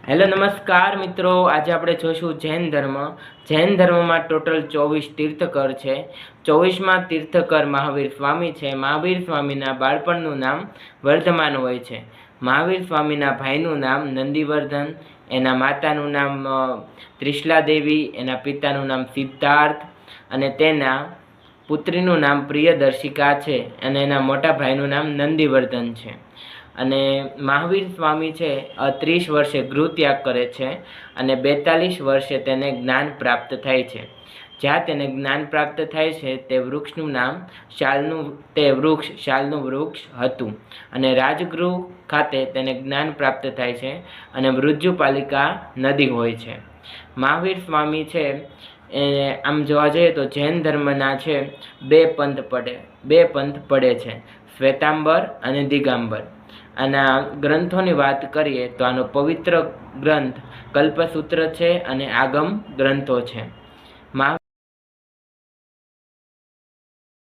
Hello નમસ્કાર મિત્રો, આજે આપણે જોઈશું જૈન ધર્મ. જૈન ધર્મમાં ટોટલ 24 તીર્થકર છે. 24માં તીર્થકર મહાવીર સ્વામી છે. મહાવીર સ્વામીના બાળપણનું નામ વર્ધમાન હોય છે. મહાવીર સ્વામીના ભાઈનું નામ નંદીવર્ધન, એના માતાનું નામ ત્રિશલા દેવી, એના પિતાનું નામ સિદ્ધાર્થ અને તેના પુત્રીનું નામ પ્રિયદર્શિકા છે અને એના મોટા ભાઈનું નામ નંદીવર્ધન છે. અને મહાવીર સ્વામી છે 30 વર્ષે ગૃહત્યાગ કરે છે અને 42 વર્ષે તેને જ્ઞાન પ્રાપ્ત થાય છે. જ્યાં તેને જ્ઞાન પ્રાપ્ત થાય છે તે વૃક્ષનું નામ શાલનું વૃક્ષ હતું અને રાજગૃહ ખાતે તેને જ્ઞાન પ્રાપ્ત થાય છે અને મૃત્યુપાલિકા નદી હોય છે. મહાવીર સ્વામી છે આમ જોવા જઈએ તો જૈન ધર્મના છે બે પંથ પડે છે, શ્વેતાંબર અને દિગંબર. આના ગ્રંથોની વાત કરીએ તો આનો પવિત્ર ગ્રંથ કલ્પસૂત્ર છે અને આગમ ગ્રંથો છે.